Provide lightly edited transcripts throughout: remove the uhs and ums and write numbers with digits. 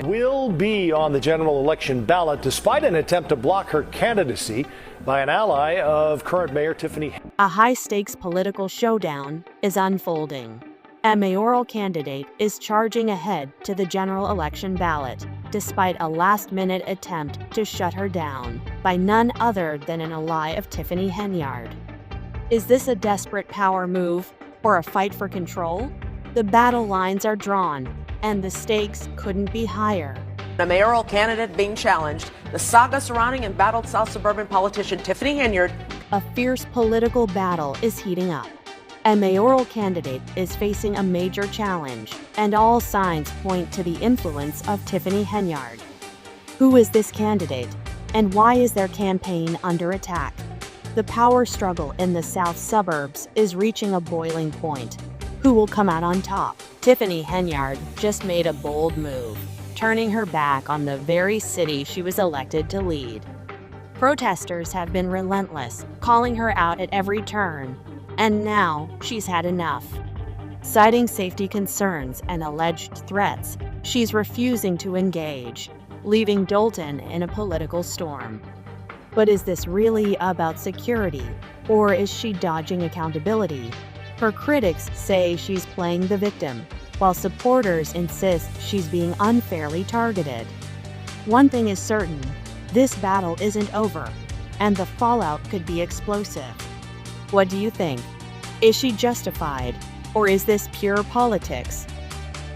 will be on the general election ballot despite an attempt to block her candidacy by an ally of current Mayor Tiffany. A high-stakes political showdown is unfolding. A mayoral candidate is charging ahead to the general election ballot, despite a last-minute attempt to shut her down by none other than an ally of Tiffany Henyard. Is this a desperate power move or a fight for control? The battle lines are drawn, and the stakes couldn't be higher. A mayoral candidate being challenged, the saga surrounding embattled South suburban politician Tiffany Henyard. A fierce political battle is heating up. A mayoral candidate is facing a major challenge, and all signs point to the influence of Tiffany Henyard. Who is this candidate, and why is their campaign under attack? The power struggle in the South suburbs is reaching a boiling point. Who will come out on top? Tiffany Henyard just made a bold move, turning her back on the very city she was elected to lead. Protesters have been relentless, calling her out at every turn, and now she's had enough. Citing safety concerns and alleged threats, she's refusing to engage, leaving Dolton in a political storm. But is this really about security, or is she dodging accountability? Her critics say she's playing the victim, while supporters insist she's being unfairly targeted. One thing is certain, this battle isn't over, and the fallout could be explosive. What do you think? Is she justified, or is this pure politics?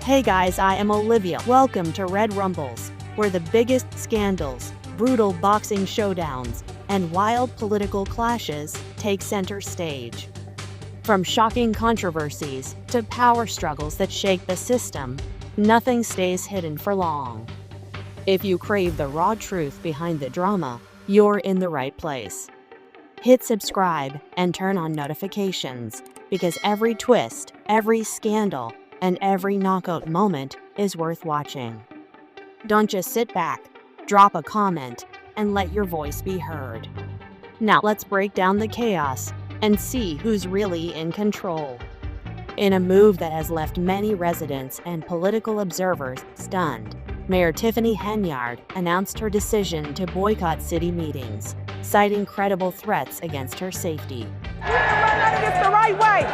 Hey guys, I am Olivia. Welcome to Red Rumbles, where the biggest scandals, brutal boxing showdowns, and wild political clashes take center stage. From shocking controversies to power struggles that shake the system, nothing stays hidden for long. If you crave the raw truth behind the drama, you're in the right place. Hit subscribe and turn on notifications, because every twist, every scandal, and every knockout moment is worth watching. Don't just sit back, drop a comment, and let your voice be heard. Now let's break down the chaos and see who's really in control. In a move that has left many residents and political observers stunned, Mayor Tiffany Henyard announced her decision to boycott city meetings, citing credible threats against her safety. We can run this the right way.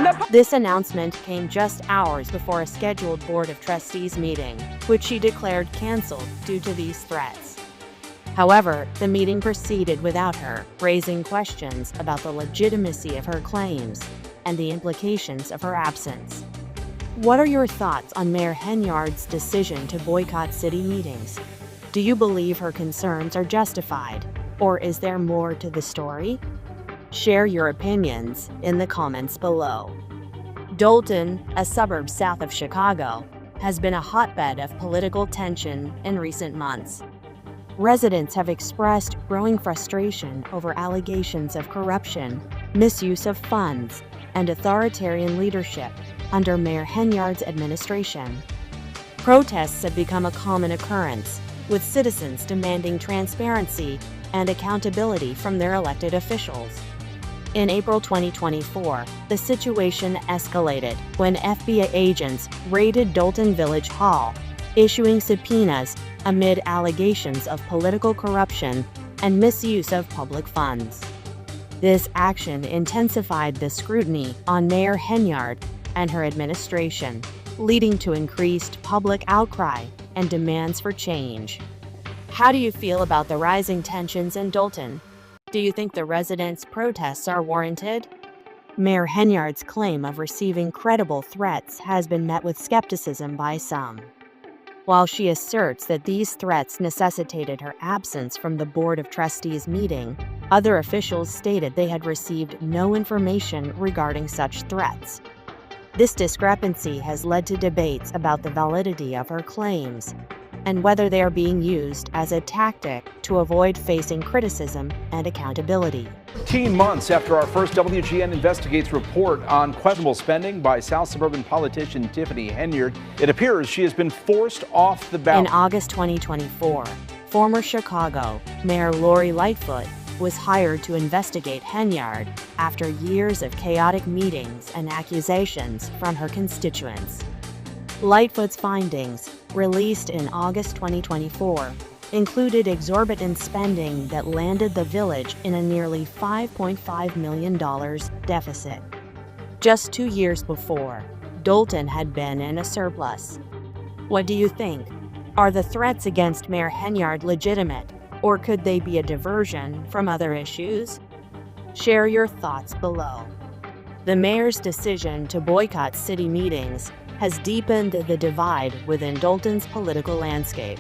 Illegal. This announcement came just hours before a scheduled Board of Trustees meeting, which she declared canceled due to these threats. However, the meeting proceeded without her, raising questions about the legitimacy of her claims and the implications of her absence. What are your thoughts on Mayor Henyard's decision to boycott city meetings? Do you believe her concerns are justified, or is there more to the story? Share your opinions in the comments below. Dolton, a suburb south of Chicago, has been a hotbed of political tension in recent months. Residents have expressed growing frustration over allegations of corruption, misuse of funds, and authoritarian leadership under Mayor Henyard's administration. Protests have become a common occurrence, with citizens demanding transparency and accountability from their elected officials. In April 2024, the situation escalated when FBI agents raided Dolton Village Hall, issuing subpoenas amid allegations of political corruption and misuse of public funds. This action intensified the scrutiny on Mayor Henyard and her administration, leading to increased public outcry and demands for change. How do you feel about the rising tensions in Dolton? Do you think the residents' protests are warranted? Mayor Henyard's claim of receiving credible threats has been met with skepticism by some. While she asserts that these threats necessitated her absence from the Board of Trustees meeting, other officials stated they had received no information regarding such threats. This discrepancy has led to debates about the validity of her claims and whether they are being used as a tactic to avoid facing criticism and accountability. 15 months after our first WGN Investigates report on questionable spending by South suburban politician Tiffany Henyard, it appears she has been forced off the ballot. In August 2024, former Chicago Mayor Lori Lightfoot was hired to investigate Henyard after years of chaotic meetings and accusations from her constituents. Lightfoot's findings, released in August 2024, included exorbitant spending that landed the village in a nearly $5.5 million deficit. Just 2 years before, Dolton had been in a surplus. What do you think? Are the threats against Mayor Henyard legitimate, or could they be a diversion from other issues? Share your thoughts below. The mayor's decision to boycott city meetings has deepened the divide within Dolton's political landscape.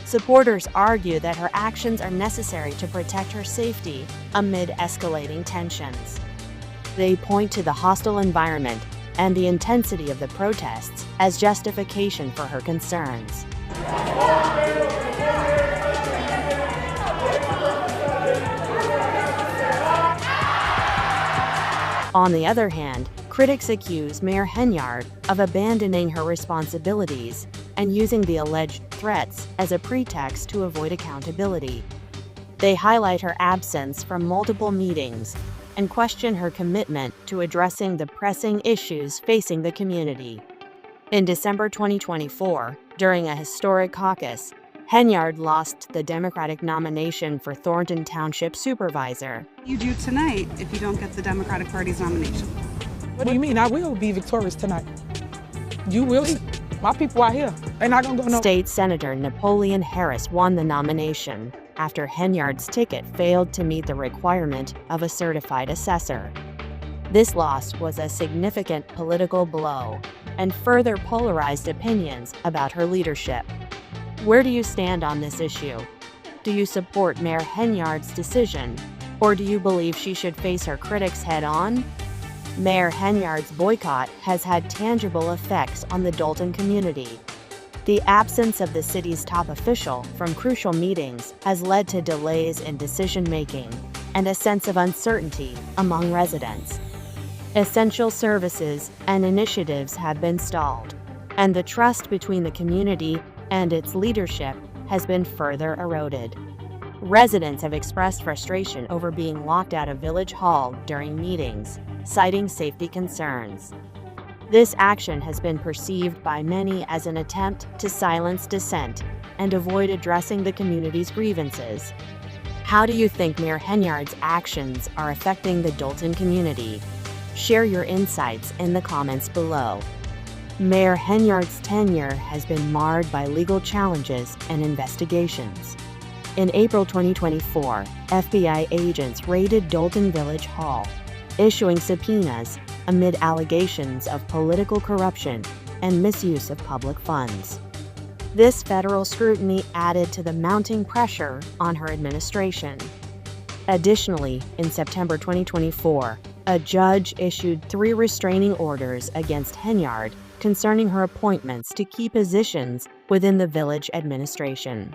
Supporters argue that her actions are necessary to protect her safety amid escalating tensions. They point to the hostile environment and the intensity of the protests as justification for her concerns. On the other hand, critics accuse Mayor Henyard of abandoning her responsibilities and using the alleged threats as a pretext to avoid accountability. They highlight her absence from multiple meetings and question her commitment to addressing the pressing issues facing the community. In December 2024, during a historic caucus, Henyard lost the Democratic nomination for Thornton Township supervisor. You do tonight if you don't get the Democratic Party's nomination. What do you mean? I will be victorious tonight. You will. My people are here. They're not gonna go no. State Senator Napoleon Harris won the nomination after Henyard's ticket failed to meet the requirement of a certified assessor. This loss was a significant political blow and further polarized opinions about her leadership. Where do you stand on this issue? Do you support Mayor Henyard's decision, or do you believe she should face her critics head-on? Mayor Henyard's boycott has had tangible effects on the Dolton community. The absence of the city's top official from crucial meetings has led to delays in decision-making and a sense of uncertainty among residents. Essential services and initiatives have been stalled, and the trust between the community and its leadership has been further eroded. Residents have expressed frustration over being locked out of Village Hall during meetings, citing safety concerns. This action has been perceived by many as an attempt to silence dissent and avoid addressing the community's grievances. How do you think Mayor Henyard's actions are affecting the Dolton community? Share your insights in the comments below. Mayor Henyard's tenure has been marred by legal challenges and investigations. In April 2024, FBI agents raided Dolton Village Hall, issuing subpoenas amid allegations of political corruption and misuse of public funds. This federal scrutiny added to the mounting pressure on her administration. Additionally, in September 2024, a judge issued 3 restraining orders against Henyard concerning her appointments to key positions within the village administration.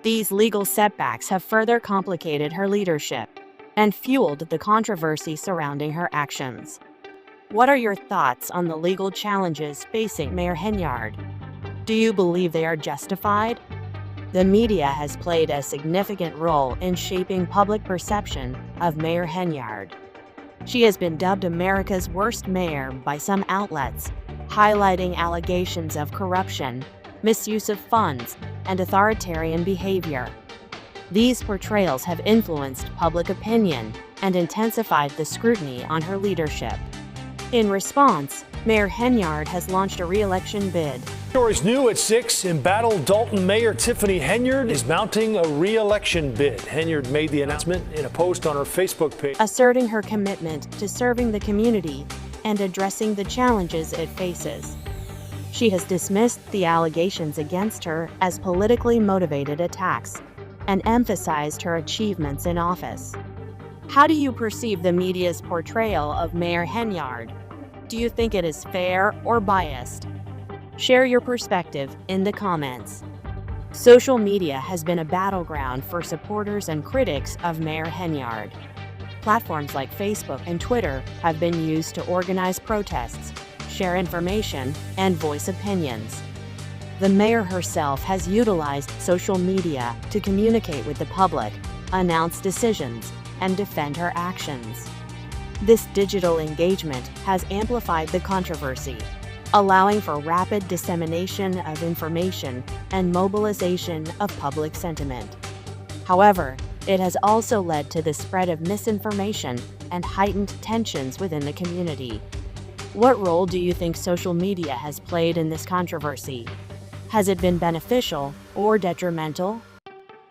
These legal setbacks have further complicated her leadership and fueled the controversy surrounding her actions. What are your thoughts on the legal challenges facing Mayor Henyard? Do you believe they are justified? The media has played a significant role in shaping public perception of Mayor Henyard. She has been dubbed America's worst mayor by some outlets, highlighting allegations of corruption, misuse of funds, and authoritarian behavior. These portrayals have influenced public opinion and intensified the scrutiny on her leadership. In response, Mayor Henyard has launched a re-election bid. Stories new at 6. Embattled Dolton Mayor Tiffany Henyard is mounting a re-election bid. Henyard made the announcement in a post on her Facebook page, asserting her commitment to serving the community and addressing the challenges it faces. She has dismissed the allegations against her as politically motivated attacks and emphasized her achievements in office. How do you perceive the media's portrayal of Mayor Henyard? Do you think it is fair or biased? Share your perspective in the comments. Social media has been a battleground for supporters and critics of Mayor Henyard. Platforms like Facebook and Twitter have been used to organize protests, share information, and voice opinions. The mayor herself has utilized social media to communicate with the public, announce decisions, and defend her actions. This digital engagement has amplified the controversy, allowing for rapid dissemination of information and mobilization of public sentiment. However, it has also led to the spread of misinformation and heightened tensions within the community. What role do you think social media has played in this controversy? Has it been beneficial or detrimental?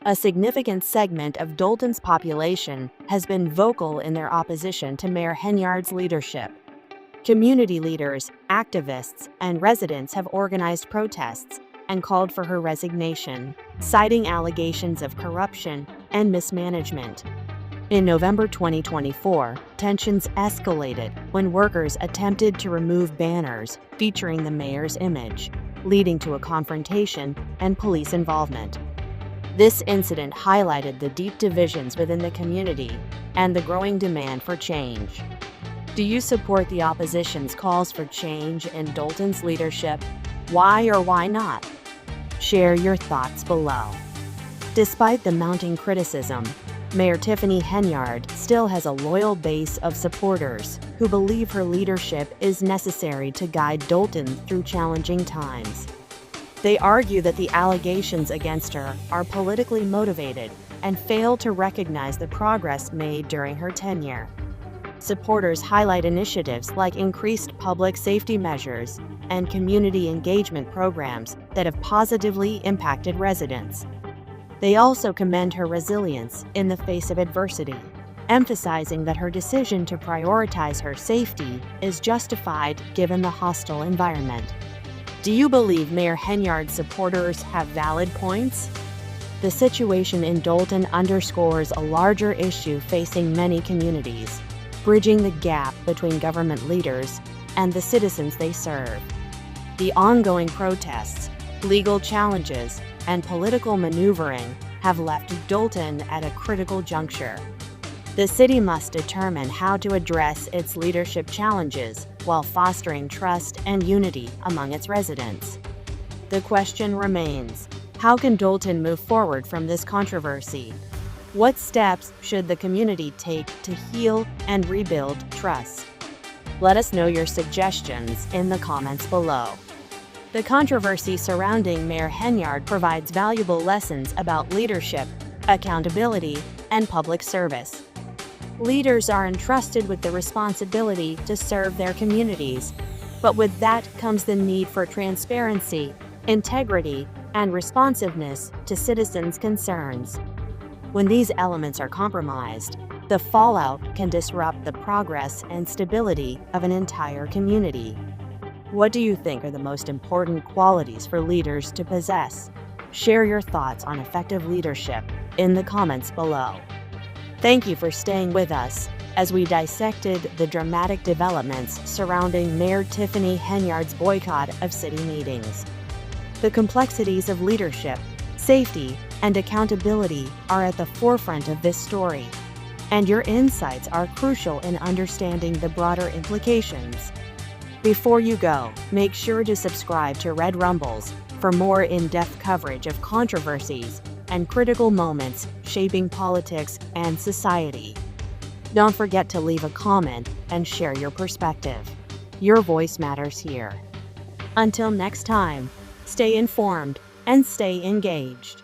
A significant segment of Dolton's population has been vocal in their opposition to Mayor Henyard's leadership. Community leaders, activists, and residents have organized protests and called for her resignation, citing allegations of corruption and mismanagement. In November 2024, tensions escalated when workers attempted to remove banners featuring the mayor's image, leading to a confrontation and police involvement. This incident highlighted the deep divisions within the community and the growing demand for change. Do you support the opposition's calls for change in Dolton's leadership? Why or why not? Share your thoughts below. Despite the mounting criticism, Mayor Tiffany Henyard still has a loyal base of supporters who believe her leadership is necessary to guide Dolton through challenging times. They argue that the allegations against her are politically motivated and fail to recognize the progress made during her tenure. Supporters highlight initiatives like increased public safety measures and community engagement programs that have positively impacted residents. They also commend her resilience in the face of adversity, emphasizing that her decision to prioritize her safety is justified given the hostile environment. Do you believe Mayor Henyard's supporters have valid points? The situation in Dolton underscores a larger issue facing many communities, bridging the gap between government leaders and the citizens they serve. The ongoing protests, legal challenges, and political maneuvering have left Dolton at a critical juncture. The city must determine how to address its leadership challenges while fostering trust and unity among its residents. The question remains, how can Dolton move forward from this controversy? What steps should the community take to heal and rebuild trust? Let us know your suggestions in the comments below. The controversy surrounding Mayor Henyard provides valuable lessons about leadership, accountability, and public service. Leaders are entrusted with the responsibility to serve their communities, but with that comes the need for transparency, integrity, and responsiveness to citizens' concerns. When these elements are compromised, the fallout can disrupt the progress and stability of an entire community. What do you think are the most important qualities for leaders to possess? Share your thoughts on effective leadership in the comments below. Thank you for staying with us as we dissected the dramatic developments surrounding Mayor Tiffany Henyard's boycott of city meetings. The complexities of leadership, safety, and accountability are at the forefront of this story, and your insights are crucial in understanding the broader implications. Before you go, make sure to subscribe to Red Rumbles for more in-depth coverage of controversies and critical moments shaping politics and society. Don't forget to leave a comment and share your perspective. Your voice matters here. Until next time, stay informed and stay engaged.